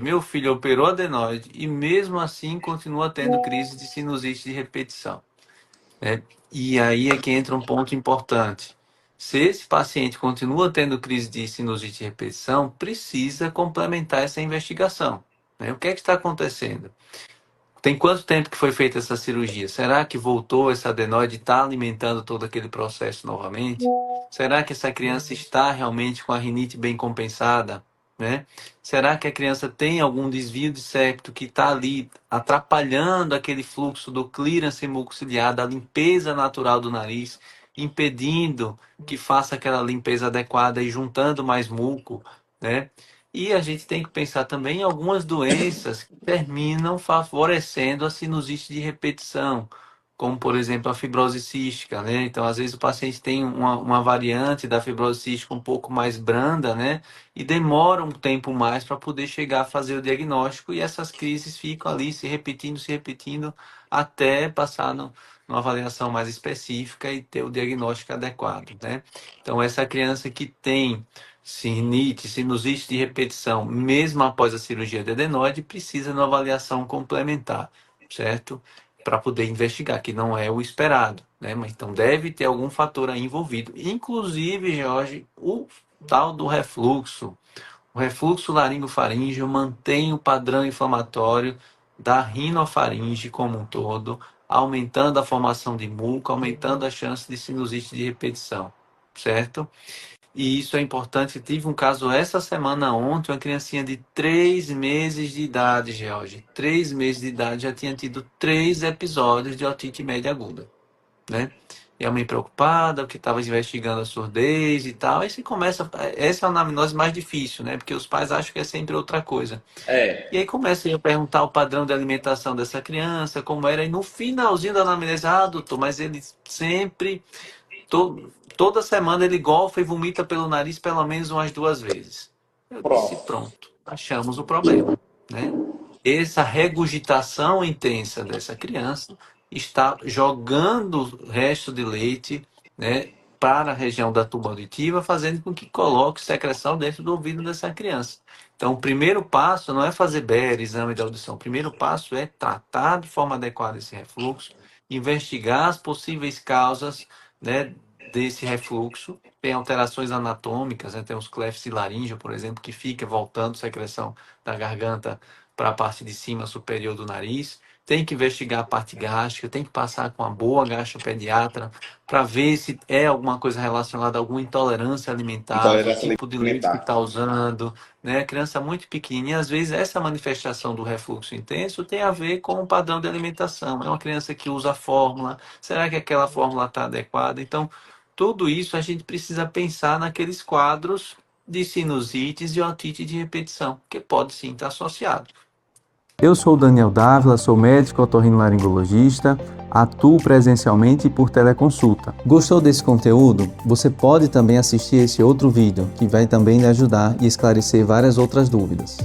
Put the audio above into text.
Meu filho operou adenoide e mesmo assim continua tendo crise de sinusite de repetição, né? E aí é que entra um ponto importante. Se esse paciente continua tendo crise de sinusite de repetição, precisa complementar essa investigação, né? O que é que está acontecendo? Tem quanto tempo que foi feita essa cirurgia? Será que voltou essa adenoide e está alimentando todo aquele processo novamente? Será que essa criança está realmente com a rinite bem compensada, né? Será que a criança tem algum desvio de septo que está ali atrapalhando aquele fluxo do clearance mucociliar, da limpeza natural do nariz, impedindo que faça aquela limpeza adequada e juntando mais muco, né? E a gente tem que pensar também em algumas doenças que terminam favorecendo a sinusite de repetição, como, por exemplo, a fibrose cística, né? Então, às vezes, o paciente tem uma variante da fibrose cística um pouco mais branda, né? E demora um tempo mais para poder chegar a fazer o diagnóstico, e essas crises ficam ali se repetindo, até passar numa avaliação mais específica e ter o diagnóstico adequado, né? Então, essa criança que tem rinite, sinusite de repetição, mesmo após a cirurgia de adenoide, precisa de uma avaliação complementar, certo? Para poder investigar, que não é o esperado, né? Mas então deve ter algum fator aí envolvido. Inclusive, Jorge, o tal do refluxo. O refluxo laringofaríngeo mantém o padrão inflamatório da rinofaringe como um todo, aumentando a formação de muco, aumentando a chance de sinusite de repetição, certo? E isso é importante. Tive um caso essa semana, ontem, uma criancinha de 3 meses de idade, George. 3 meses de idade, já tinha tido 3 episódios de otite média aguda, né? E a mãe preocupada, porque estava investigando a surdez e tal. Aí você começa. Essa é a anamnose mais difícil, né? Porque os pais acham que é sempre outra coisa. E É, aí começa a perguntar o padrão de alimentação dessa criança, como era. E no finalzinho da anamnese, doutor, mas ele sempre toda semana ele golfa e vomita pelo nariz pelo menos umas 2 vezes. Eu disse, pronto. pronto, achamos o problema, né? Essa regurgitação intensa dessa criança está jogando o resto de leite, né, para a região da tuba auditiva, fazendo com que coloque secreção dentro do ouvido dessa criança. Então, o primeiro passo não é fazer BER, exame de audição. O primeiro passo é tratar de forma adequada esse refluxo, investigar as possíveis causas, né, desse refluxo. Tem alterações anatômicas, né? Tem os clefts laríngeo, por exemplo, que fica voltando secreção da garganta para a parte de cima superior do nariz. Tem que investigar a parte gástrica, tem que passar com uma boa gastropediatra para ver se é alguma coisa relacionada a alguma intolerância alimentar, do Intolerância tipo de leite que alimentar. está usando, né? A criança muito pequenininha, às vezes essa manifestação do refluxo intenso tem a ver com o padrão de alimentação. É uma criança que usa fórmula, será que aquela fórmula está adequada? Então, tudo isso a gente precisa pensar naqueles quadros de sinusites e otite de repetição, que pode sim estar associado. Eu sou o Daniel Dávila, sou médico otorrinolaringologista, atuo presencialmente e por teleconsulta. Gostou desse conteúdo? Você pode também assistir esse outro vídeo, que vai também lhe ajudar e esclarecer várias outras dúvidas.